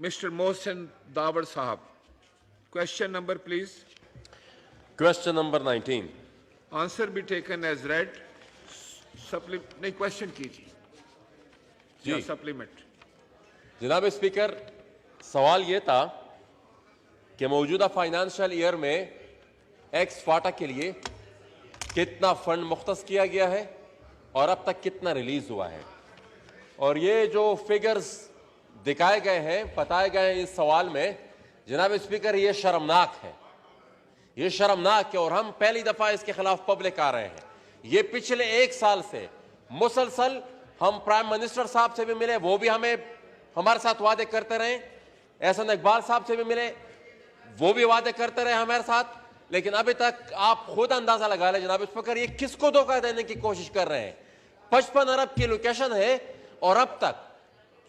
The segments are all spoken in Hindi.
Mr. Mohsen Dawar Sahab. Question number, please. Question number 19. Answer be taken as read. नहीं, question कीजिए. जी. Supplement. जनाब स्पीकर, सवाल ये था कि मौजूदा फाइनेंशियल ईयर में एक्स फाटा के लिए कितना फंड मुख्तस किया गया है और अब तक कितना रिलीज हुआ है, और ये जो फिगर्स दिखाए गए हैं, बताए गए हैं इस सवाल में, जनाब स्पीकर, ये शर्मनाक है. ये शर्मनाक है और हम पहली दफा इसके खिलाफ पब्लिक आ रहे हैं. ये पिछले एक साल से मुसलसल हम प्राइम मिनिस्टर साहब से भी मिले, वो भी हमारे साथ वादे करते रहे. एहसन इकबाल साहब से भी मिले, वो भी वादे करते रहे हमारे साथ, लेकिन अभी तक आप खुद अंदाजा लगा लें जनाब स्पीकर, ये किसको धोखा देने की कोशिश कर रहे हैं. 55 अरब की लोकेशन है और अब तक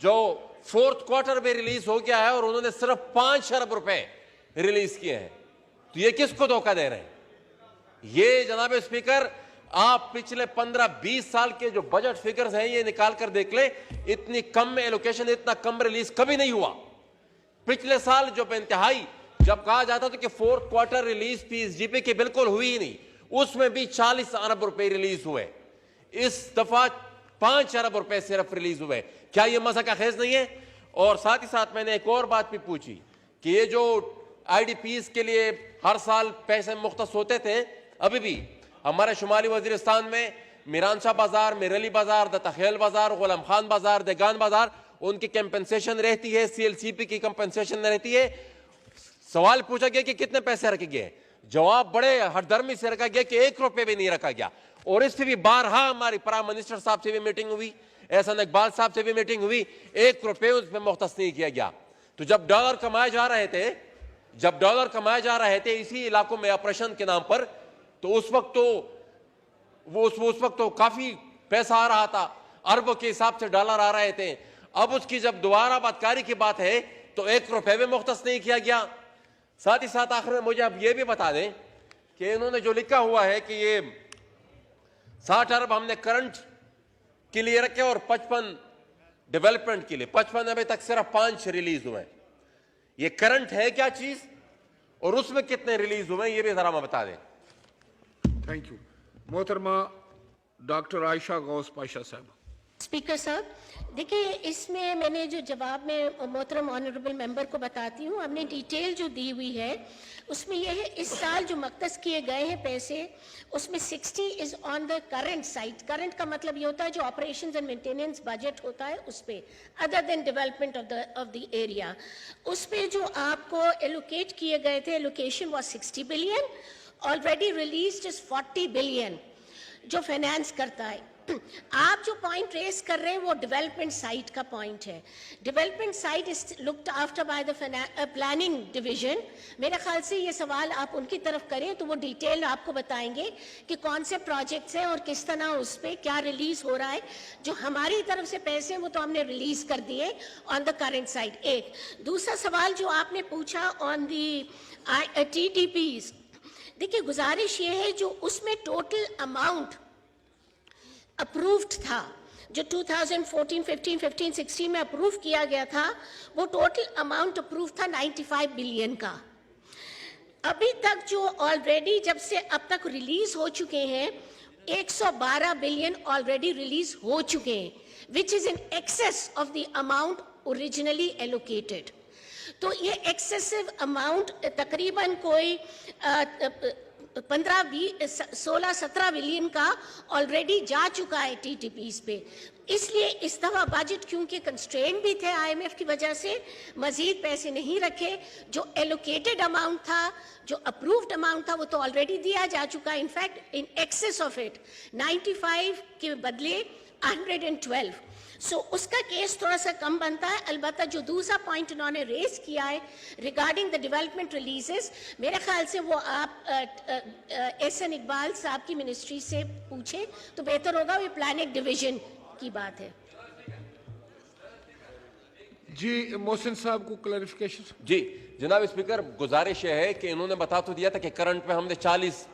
जो फोर्थ क्वार्टर में रिलीज हो गया है और उन्होंने सिर्फ 5 अरब रुपए रिलीज किए हैं. तो ये किसको धोखा दे रहे हैं? ये जनाब स्पीकर, आप पिछले 15-20 साल के जो बजट फिगर्स हैं ये निकाल कर देख ले, इतनी कम में एलोकेशन, इतना कम रिलीज कभी नहीं हुआ. पिछले साल जो इंतहाई जब कहा जाता था कि फोर्थ क्वार्टर रिलीज पीएसडीपी की बिल्कुल हुई ही नहीं, उसमें भी 40 अरब रुपए रिलीज हुए. इस दफा 5 अरब रुपए सिर्फ रिलीज हुए. क्या यह मजा का खेज नहीं है? और साथ ही साथ मैंने एक और बात भी पूछी कि ये जो आईडीपीज के लिए हर साल पैसे मुख्तस होते थे, अभी भी हमारे शुमाली वजीरिस्तान में मीरानशाह बाजार, मिरली बाजार, दत्ताखेल बाजार, गुलाम खान बाजार, देगान बाजार, उनकी कंपनसेशन रहती है, सीएलसीपी की कंपनसेशन रहती है. सवाल पूछा गया कि कितने पैसे रखे गए, जवाब बड़े हरदर्मी से रखा गया कि 1 रुपए भी नहीं रखा गया. और इस पे भी बारहा हमारी प्राइम मिनिस्टर साहब से भी मीटिंग हुई, एहसन इकबाल साहब से भी मीटिंग हुई, 1 रुपए उस पर मुख्तस नहीं किया गया. तो जब डॉलर कमाए जा रहे थे इसी इलाकों में ऑपरेशन के नाम पर, तो उस वक्त तो काफी पैसा आ रहा था, अरबों के हिसाब से डॉलर आ रहे थे. अब उसकी जब दोबारा बदकारी की बात है तो 1 रुपए भी मुख्तस नहीं किया गया. साथ ही साथ आखिर में मुझे अब यह भी बता दें कि इन्होंने जो लिखा हुआ है कि ये 60 अरब हमने करंट के लिए रखे और 55 डेवलपमेंट के लिए. 55 अभी तक सिर्फ 5 रिलीज हुए. ये करंट है क्या चीज और उसमें कितने रिलीज हुए ये भी जरा मैं बता दें. Thank you. मोहतरमा डॉक्टर आयशा गौस पाशा साहब. स्पीकर साहब, देखिए, इसमें मैंने जो जवाब में मोहतरम ऑनरेबल मेंबर को बताती हूँ, हमने डिटेल जो दी हुई है उसमें यह है, इस साल जो मख्तस किए गए हैं पैसे, उसमें 60 is on the current side. Current का मतलब ये होता है जो ऑपरेशंस एंड मेंटेनेंस बजट होता है उस पे, other than development of the area. उस पे जो आपको एलोकेट किए गए थे, allocation was 60 billion, already released is 40 billion जो फाइनेंस करता है. आप जो पॉइंट रेस कर रहे हैं वो डेवलपमेंट साइड का पॉइंट है. Development side is looked after by the planning division. मेरे ख्याल से ये सवाल आप उनकी तरफ करें तो वो डिटेल आपको बताएंगे कि कौन से प्रोजेक्ट्स हैं और किस तरह उस पर क्या रिलीज हो रहा है. जो हमारी तरफ से पैसे हैं वो तो हमने रिलीज कर दिए ऑन द करेंट साइड. एक दूसरा सवाल जो आपने पूछा ऑन दी TDPs, देखिए गुजारिश ये है जो उसमें टोटल अमाउंट अप्रूव्ड था, जो 2014, 15, 16 में अप्रूव किया गया था, वो टोटल अमाउंट अप्रूव था 95 बिलियन का. अभी तक जो ऑलरेडी जब से अब तक रिलीज हो चुके हैं 112 बिलियन ऑलरेडी रिलीज हो चुके हैं, which is in excess of the amount originally allocated. तो ये एक्सेसिव अमाउंट तकरीबन कोई 16-17 बिलियन का ऑलरेडी जा चुका है TDPs पे. इसलिए इस दफा बजट क्योंकि कंस्ट्रेन भी थे IMF की वजह से, मजीद पैसे नहीं रखे. जो एलोकेटेड अमाउंट था, जो अप्रूव्ड अमाउंट था, वो तो ऑलरेडी दिया जा चुका है. In fact in excess of it 95 के बदले 112. सो उसका केस थोड़ा सा कम बनता है. अलबत्ता जो दूसरा पॉइंट उन्होंने रेस किया है रिगार्डिंग द डेवलपमेंट रिलीजेस, मेरे ख्याल से वो आप एहसन इकबाल साहब की मिनिस्ट्री से पूछे तो बेहतर होगा. ये प्लानिंग डिवीजन की बात है. जी मोहसिन साहब को क्लैरिफिकेशन. जी जनाब स्पीकर, गुजारिश यह है कि इन्होंने बता तो दिया था कि करंट में हमने 40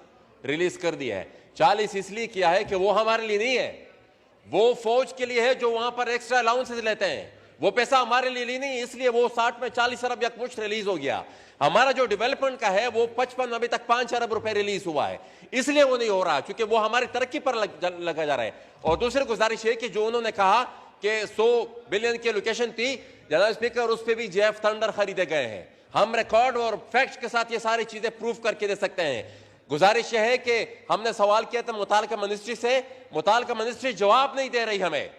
रिलीज कर दिया है. 40 इसलिए किया है कि वो हमारे लिए नहीं है, वो फौज के लिए है जो वहां पर एक्स्ट्रा अलाउंसेस लेते हैं. वो पैसा हमारे लिए नहीं, इसलिए वो 60 में 40 अरब यकमुश्त रिलीज हो गया। हमारा जो डेवलपमेंट का है वो 55 अभी तक 5 अरब रुपए रिलीज हुआ है, इसलिए वो नहीं हो रहा, क्योंकि वो हमारी तरक्की पर लगा जा रहा है। और दूसरी गुजारिश है कि जो उन्होंने कहा कि 100 बिलियन की लोकेशन थी, जनाब स्पीकर, उस पर भी जेफ थंडर खरीदे गए हैं। हम रिकॉर्ड और फैक्ट्स के साथ ये सारी चीजें प्रूव करके दे सकते हैं। गुजारिश यह है कि हमने सवाल किया था मुतालिका मिनिस्ट्री से, मुतालिका मिनिस्ट्री जवाब नहीं दे रही हमें।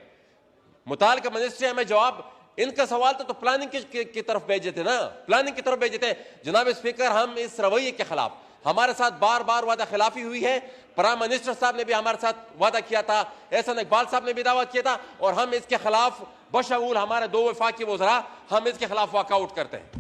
मुतालिका मिनिस्ट्री हमें जवाब, इनका सवाल तो प्लानिंग की तरफ भेजे थे ना, प्लानिंग की तरफ भेजे थे। जनाब स्पीकर, हम इस रवैये के खिलाफ, हमारे साथ बार बार वादा खिलाफी हुई है। प्राइम मिनिस्टर साहब ने भी हमारे साथ वादा किया था, एहसन इकबाल साहब ने भी दावा किया था, और हम इसके खिलाफ बशमूल हमारे 2 वफाकी वज़रा हम इसके खिलाफ वॉकआउट करते हैं।